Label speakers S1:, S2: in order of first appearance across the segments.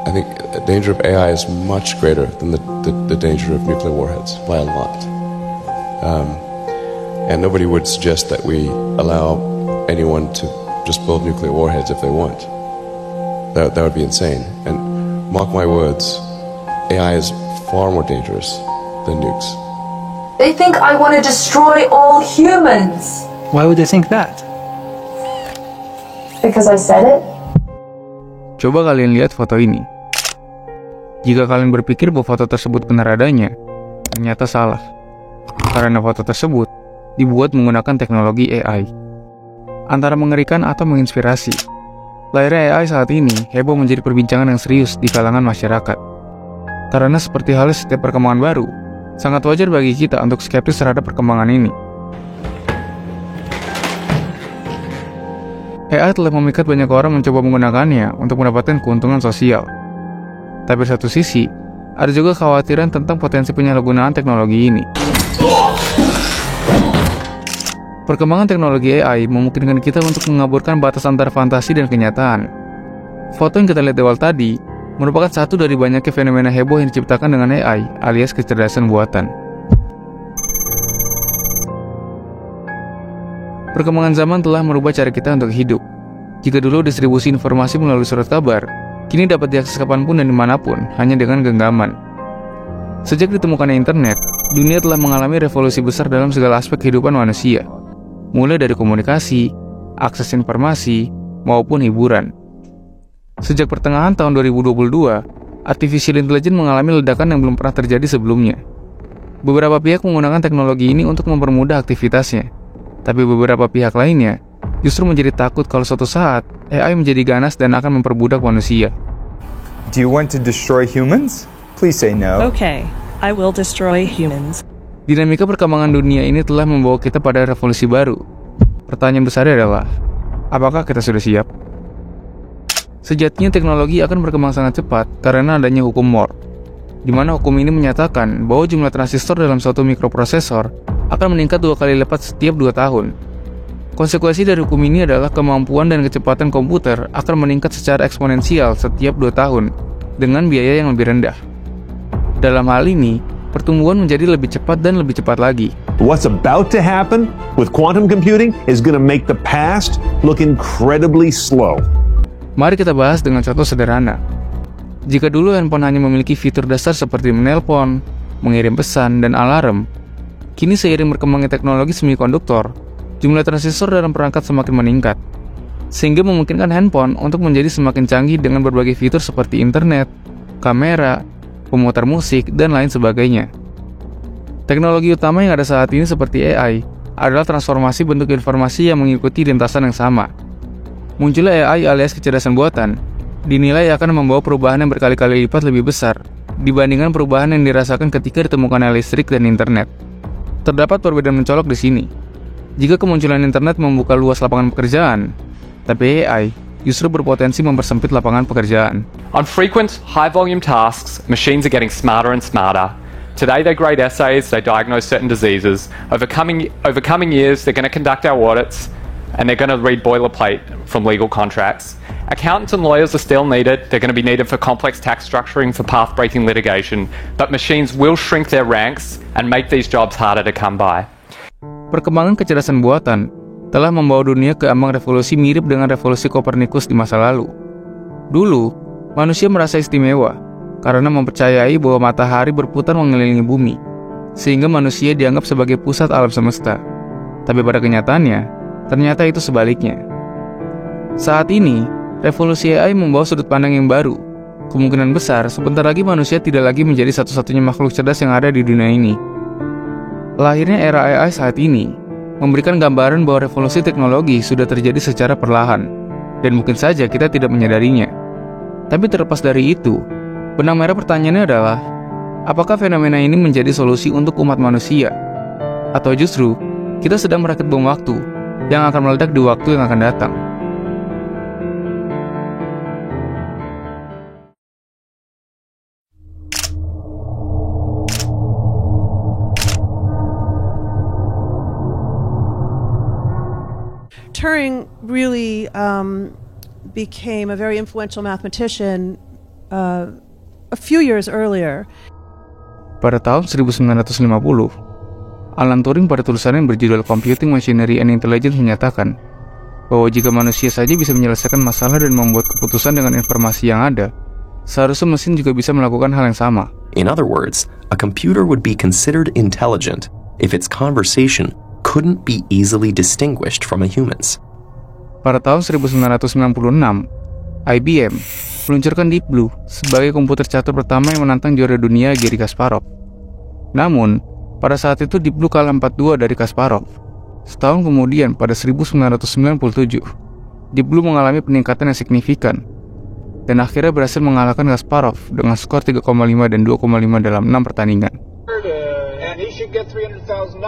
S1: I think the danger of AI is much greater than the danger of nuclear warheads by a lot. And nobody would suggest that we allow anyone to just build nuclear warheads if they want. That would be insane. And mark my words, AI is far more dangerous than nukes.
S2: They think I want to destroy all humans.
S3: Why would they think that?
S2: Because I said it.
S3: Coba kalian lihat foto ini. Jika kalian berpikir bahwa foto tersebut benar adanya, ternyata salah. Karena foto tersebut dibuat menggunakan teknologi AI. Antara mengerikan atau menginspirasi, lahirnya AI saat ini heboh menjadi perbincangan yang serius di kalangan masyarakat. Karena seperti halnya setiap perkembangan baru, sangat wajar bagi kita untuk skeptis terhadap perkembangan ini. AI telah memikat banyak orang mencoba menggunakannya untuk mendapatkan keuntungan sosial. Tapi di satu sisi, ada juga kekhawatiran tentang potensi penyalahgunaan teknologi ini. Perkembangan teknologi AI memungkinkan kita untuk mengaburkan batas antara fantasi dan kenyataan. Foto yang kita lihat di awal tadi merupakan satu dari banyaknya fenomena heboh yang diciptakan dengan AI alias kecerdasan buatan. Perkembangan zaman telah merubah cara kita untuk hidup. Jika dulu distribusi informasi melalui surat kabar, kini dapat diakses kapanpun dan dimanapun, hanya dengan genggaman. Sejak ditemukannya internet, dunia telah mengalami revolusi besar dalam segala aspek kehidupan manusia. Mulai dari komunikasi, akses informasi, maupun hiburan. Sejak pertengahan tahun 2022, artificial intelligence mengalami ledakan yang belum pernah terjadi sebelumnya. Beberapa pihak menggunakan teknologi ini untuk mempermudah aktivitasnya. Tapi beberapa pihak lainnya justru menjadi takut kalau suatu saat AI menjadi ganas dan akan memperbudak manusia.
S4: Do you want to destroy humans? Please say no.
S5: Okay, I will destroy humans.
S3: Dinamika perkembangan dunia ini telah membawa kita pada revolusi baru. Pertanyaan besar adalah, apakah kita sudah siap? Sejatinya teknologi akan berkembang sangat cepat karena adanya hukum Moore, di mana hukum ini menyatakan bahwa jumlah transistor dalam suatu mikroprosesor akan meningkat 2 kali lipat setiap 2 tahun. Konsekuensi dari hukum ini adalah kemampuan dan kecepatan komputer akan meningkat secara eksponensial setiap 2 tahun dengan biaya yang lebih rendah. Dalam hal ini, pertumbuhan menjadi lebih cepat dan lebih cepat lagi.
S6: What's about to happen with quantum computing is going to make the past look incredibly slow.
S3: Mari kita bahas dengan contoh sederhana. Jika dulu handphone hanya memiliki fitur dasar seperti menelpon, mengirim pesan, dan alarm, kini seiring berkembangnya teknologi semikonduktor, jumlah transistor dalam perangkat semakin meningkat, sehingga memungkinkan handphone untuk menjadi semakin canggih dengan berbagai fitur seperti internet, kamera, pemutar musik, dan lain sebagainya. Teknologi utama yang ada saat ini seperti AI adalah transformasi bentuk informasi yang mengikuti lintasan yang sama. Munculnya AI alias kecerdasan buatan dinilai akan membawa perubahan yang berkali-kali lipat lebih besar dibandingkan perubahan yang dirasakan ketika ditemukannya listrik dan internet. Terdapat perbedaan mencolok di sini. Jika kemunculan internet membuka luas lapangan pekerjaan, tapi AI justru berpotensi mempersempit lapangan pekerjaan.
S7: On frequent, high-volume tasks, machines are getting smarter and smarter. Today they grade essays, they diagnose certain diseases. Over coming years, they're going to conduct our audits, and they're going to read boilerplate from legal contracts. Accountants and lawyers are still needed. They're going to be needed for complex tax structuring, for path-breaking litigation. But machines will shrink their ranks and make these jobs harder to come by.
S3: Perkembangan kecerdasan buatan telah membawa dunia ke ambang revolusi mirip dengan revolusi Kopernikus di masa lalu. Dulu, manusia merasa istimewa karena mempercayai bahwa matahari berputar mengelilingi bumi, sehingga manusia dianggap sebagai pusat alam semesta. Tapi pada kenyataannya, ternyata itu sebaliknya. Saat ini, revolusi AI membawa sudut pandang yang baru. Kemungkinan besar, sebentar lagi manusia tidak lagi menjadi satu-satunya makhluk cerdas yang ada di dunia ini. Lahirnya era AI saat ini memberikan gambaran bahwa revolusi teknologi sudah terjadi secara perlahan, dan mungkin saja kita tidak menyadarinya. Tapi terlepas dari itu, benang merah pertanyaannya adalah, apakah fenomena ini menjadi solusi untuk umat manusia? Atau justru, kita sedang merakit bom waktu yang akan meledak di waktu yang akan datang?
S5: Turing really became a very influential mathematician a few years earlier.
S3: Pada tahun 1950, Alan Turing pada tulisannya yang berjudul Computing Machinery and Intelligence menyatakan bahwa jika manusia saja bisa menyelesaikan masalah dan membuat keputusan dengan informasi yang ada, seharusnya mesin juga bisa melakukan hal yang sama.
S8: In other words, a computer would be considered intelligent if its conversation couldn't be easily distinguished from a human's.
S3: Pada tahun 1996, IBM meluncurkan Deep Blue sebagai komputer catur pertama yang menantang juara dunia Garry Kasparov. Namun, pada saat itu Deep Blue kalah 4-2 dari Kasparov. Setahun kemudian, pada 1997, Deep Blue mengalami peningkatan yang signifikan dan akhirnya berhasil mengalahkan Kasparov dengan skor 3,5 dan 2,5 dalam 6 pertandingan.
S9: And he should get $300,000.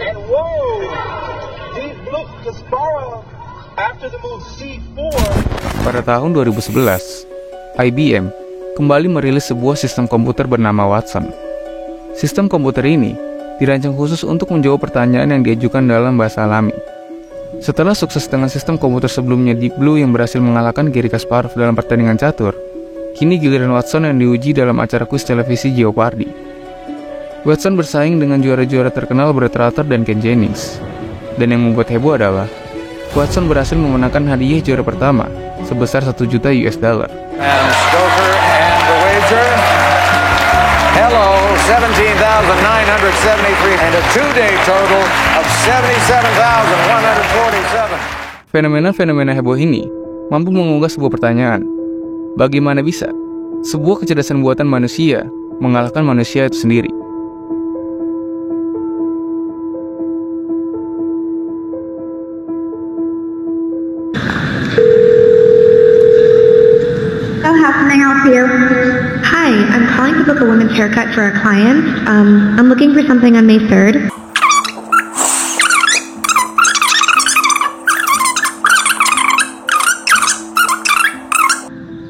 S9: And whoa! Deep Blue Kasparov after the move C4.
S3: Pada tahun 2011, IBM kembali merilis sebuah sistem komputer bernama Watson. Sistem komputer ini dirancang khusus untuk menjawab pertanyaan yang diajukan dalam bahasa alami. Setelah sukses dengan sistem komputer sebelumnya Deep Blue yang berhasil mengalahkan Garry Kasparov dalam pertandingan catur, kini giliran Watson yang diuji dalam acara kuis televisi Jeopardy. Watson bersaing dengan juara-juara terkenal Brett Ratner dan Ken Jennings. Dan yang membuat heboh adalah Watson berhasil memenangkan hadiah juara pertama sebesar $1 juta. And
S10: Stoker and the wager. Hello, 17,973 and a two-day total of 77,147.
S3: Fenomena-fenomena heboh ini mampu mengunggah sebuah pertanyaan. Bagaimana bisa sebuah kecerdasan buatan manusia mengalahkan manusia itu sendiri?
S11: How can I help you? Hi, I'm calling to book a women's haircut for a client. I'm looking for something on May 3rd.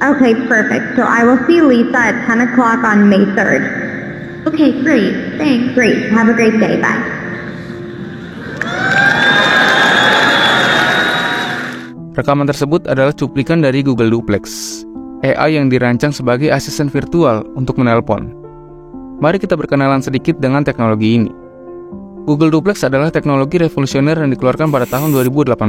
S11: Okay, perfect. So I will see Lisa at 10 o'clock on May 3rd. Okay, great. Thanks. Great. Have a great day. Bye.
S3: Rekaman tersebut adalah cuplikan dari Google Duplex, AI yang dirancang sebagai asisten virtual untuk menelpon. Mari kita berkenalan sedikit dengan teknologi ini. Google Duplex adalah teknologi revolusioner yang dikeluarkan pada tahun 2018.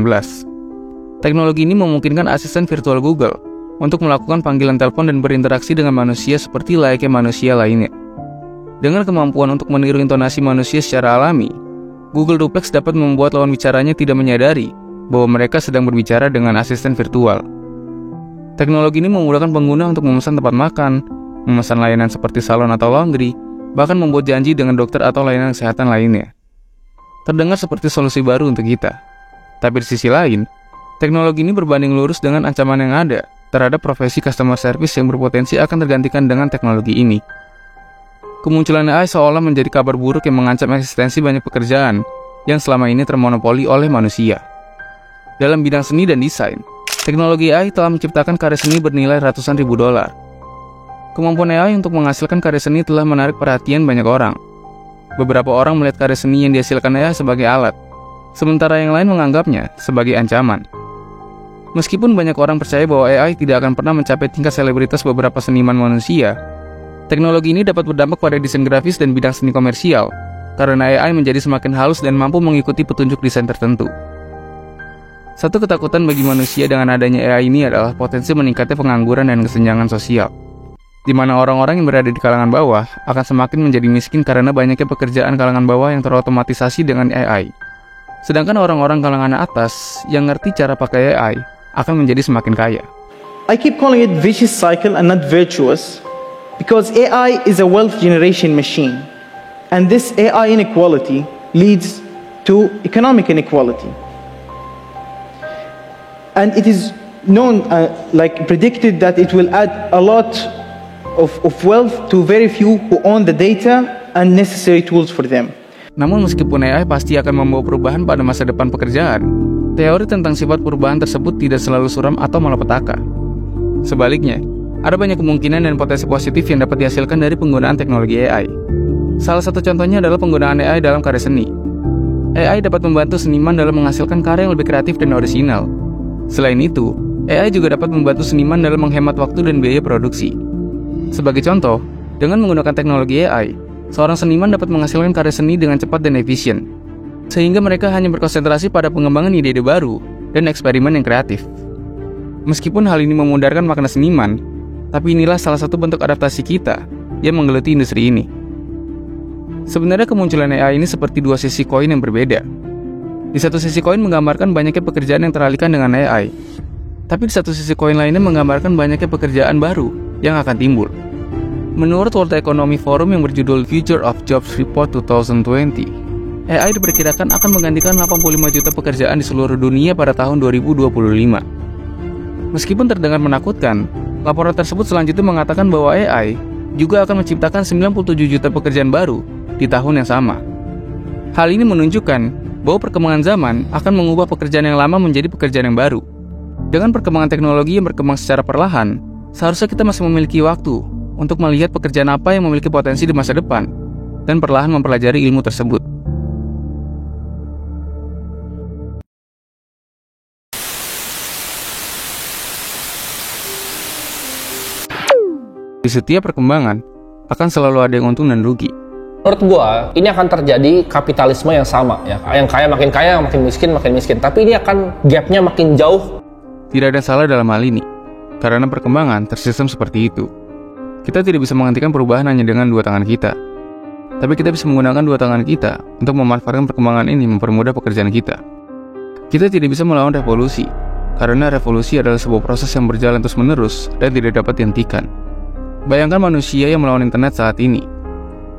S3: Teknologi ini memungkinkan asisten virtual Google untuk melakukan panggilan telepon dan berinteraksi dengan manusia seperti layaknya manusia lainnya. Dengan kemampuan untuk meniru intonasi manusia secara alami, Google Duplex dapat membuat lawan bicaranya tidak menyadari bahwa mereka sedang berbicara dengan asisten virtual. Teknologi ini memudahkan pengguna untuk memesan tempat makan, memesan layanan seperti salon atau laundry, bahkan membuat janji dengan dokter atau layanan kesehatan lainnya. Terdengar seperti solusi baru untuk kita. Tapi di sisi lain, teknologi ini berbanding lurus dengan ancaman yang ada terhadap profesi customer service yang berpotensi akan tergantikan dengan teknologi ini. Kemunculan AI seolah menjadi kabar buruk yang mengancam eksistensi banyak pekerjaan yang selama ini termonopoli oleh manusia. Dalam bidang seni dan desain, teknologi AI telah menciptakan karya seni bernilai ratusan ribu dolar. Kemampuan AI untuk menghasilkan karya seni telah menarik perhatian banyak orang. Beberapa orang melihat karya seni yang dihasilkan AI sebagai alat, sementara yang lain menganggapnya sebagai ancaman. Meskipun banyak orang percaya bahwa AI tidak akan pernah mencapai tingkat selebritas beberapa seniman manusia, teknologi ini dapat berdampak pada desain grafis dan bidang seni komersial, karena AI menjadi semakin halus dan mampu mengikuti petunjuk desain tertentu. Satu ketakutan bagi manusia dengan adanya AI ini adalah potensi meningkatnya pengangguran dan kesenjangan sosial, di mana orang-orang yang berada di kalangan bawah akan semakin menjadi miskin karena banyaknya pekerjaan kalangan bawah yang terotomatisasi dengan AI. Sedangkan orang-orang kalangan atas yang ngerti cara pakai AI akan menjadi semakin kaya.
S12: I keep calling it vicious cycle and not virtuous because AI is a wealth generation machine, and this AI inequality leads to economic inequality. And it is known, predicted that it will add a lot of wealth to very few who own the data and necessary tools for them.
S3: Namun meskipun AI pasti akan membawa perubahan pada masa depan pekerjaan, teori tentang sifat perubahan tersebut tidak selalu suram atau malapetaka. Sebaliknya, ada banyak kemungkinan dan potensi positif yang dapat dihasilkan dari penggunaan teknologi AI. Salah satu contohnya adalah penggunaan AI dalam karya seni. AI dapat membantu seniman dalam menghasilkan karya yang lebih kreatif dan orisinal. Selain itu, AI juga dapat membantu seniman dalam menghemat waktu dan biaya produksi. Sebagai contoh, dengan menggunakan teknologi AI, seorang seniman dapat menghasilkan karya seni dengan cepat dan efisien, sehingga mereka hanya berkonsentrasi pada pengembangan ide-ide baru dan eksperimen yang kreatif. Meskipun hal ini memudarkan makna seniman, tapi inilah salah satu bentuk adaptasi kita yang menggeluti industri ini. Sebenarnya kemunculan AI ini seperti dua sisi koin yang berbeda. Di satu sisi koin menggambarkan banyaknya pekerjaan yang teralihkan dengan AI, tapi di satu sisi koin lainnya menggambarkan banyaknya pekerjaan baru yang akan timbul. Menurut World Economic Forum yang berjudul Future of Jobs Report 2020, AI diperkirakan akan menggantikan 85 juta pekerjaan di seluruh dunia pada tahun 2025. Meskipun terdengar menakutkan, laporan tersebut selanjutnya mengatakan bahwa AI juga akan menciptakan 97 juta pekerjaan baru di tahun yang sama. Hal ini menunjukkan bahwa perkembangan zaman akan mengubah pekerjaan yang lama menjadi pekerjaan yang baru. Dengan perkembangan teknologi yang berkembang secara perlahan, seharusnya kita masih memiliki waktu untuk melihat pekerjaan apa yang memiliki potensi di masa depan dan perlahan mempelajari ilmu tersebut. Di setiap perkembangan, akan selalu ada yang untung dan rugi.
S13: Menurut gua, ini akan terjadi kapitalisme yang sama ya. Yang kaya, yang makin miskin. Tapi ini akan gapnya makin jauh.
S3: Tidak ada salah dalam hal ini, karena perkembangan tersistem seperti itu. Kita tidak bisa menghentikan perubahan hanya dengan dua tangan kita. Tapi kita bisa menggunakan dua tangan kita untuk memanfaatkan perkembangan ini mempermudah pekerjaan kita. Kita tidak bisa melawan revolusi, karena revolusi adalah sebuah proses yang berjalan terus-menerus dan tidak dapat dihentikan. Bayangkan manusia yang melawan internet saat ini,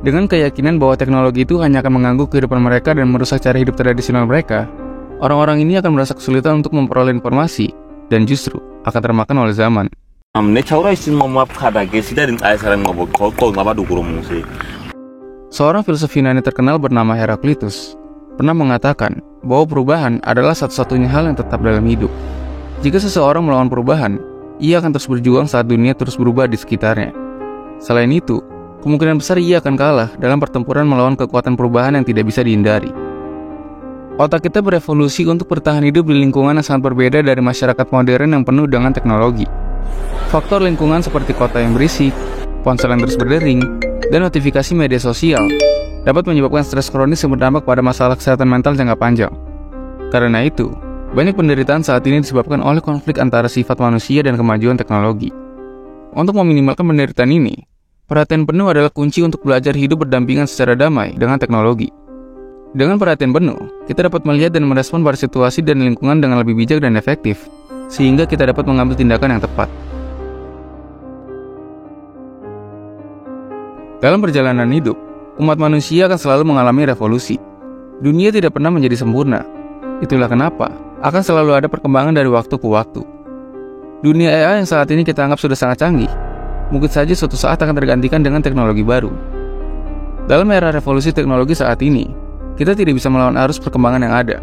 S3: dengan keyakinan bahwa teknologi itu hanya akan mengganggu kehidupan mereka dan merusak cara hidup tradisional mereka. Orang-orang ini akan merasa kesulitan untuk memperoleh informasi dan justru akan termakan oleh zaman. Seorang filsuf Yunani terkenal bernama Heraklitus pernah mengatakan bahwa perubahan adalah satu-satunya hal yang tetap dalam hidup. Jika seseorang melawan perubahan, ia akan terus berjuang saat dunia terus berubah di sekitarnya. Selain itu, kemungkinan besar ia akan kalah dalam pertempuran melawan kekuatan perubahan yang tidak bisa dihindari. Otak kita berevolusi untuk bertahan hidup di lingkungan yang sangat berbeda dari masyarakat modern yang penuh dengan teknologi. Faktor lingkungan seperti kota yang berisik, ponsel yang terus berdering, dan notifikasi media sosial dapat menyebabkan stres kronis yang berdampak pada masalah kesehatan mental jangka panjang. Karena itu, banyak penderitaan saat ini disebabkan oleh konflik antara sifat manusia dan kemajuan teknologi. Untuk meminimalkan penderitaan ini, perhatian penuh adalah kunci untuk belajar hidup berdampingan secara damai dengan teknologi. Dengan perhatian penuh, kita dapat melihat dan merespon pada situasi dan lingkungan dengan lebih bijak dan efektif, sehingga kita dapat mengambil tindakan yang tepat. Dalam perjalanan hidup, umat manusia akan selalu mengalami revolusi. Dunia tidak pernah menjadi sempurna. Itulah kenapa akan selalu ada perkembangan dari waktu ke waktu. Dunia AI yang saat ini kita anggap sudah sangat canggih, mungkin saja suatu saat akan tergantikan dengan teknologi baru. Dalam era revolusi teknologi saat ini, kita tidak bisa melawan arus perkembangan yang ada.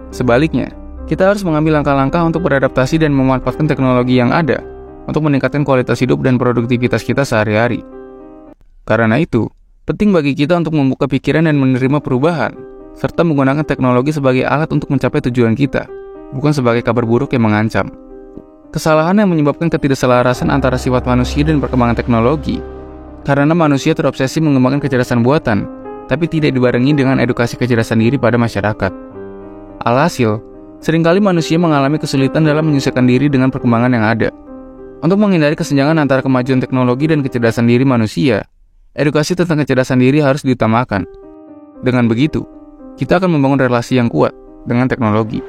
S3: Sebaliknya, kita harus mengambil langkah-langkah untuk beradaptasi dan memanfaatkan teknologi yang ada untuk meningkatkan kualitas hidup dan produktivitas kita sehari-hari. Karena itu, penting bagi kita untuk membuka pikiran dan menerima perubahan, serta menggunakan teknologi sebagai alat untuk mencapai tujuan kita, bukan sebagai kabar buruk yang mengancam. Kesalahan yang menyebabkan ketidakselarasan antara sifat manusia dan perkembangan teknologi, karena manusia terobsesi mengembangkan kecerdasan buatan, tapi tidak dibarengi dengan edukasi kecerdasan diri pada masyarakat. Alhasil, seringkali manusia mengalami kesulitan dalam menyesuaikan diri dengan perkembangan yang ada. Untuk menghindari kesenjangan antara kemajuan teknologi dan kecerdasan diri manusia, edukasi tentang kecerdasan diri harus diutamakan. Dengan begitu, kita akan membangun relasi yang kuat dengan teknologi.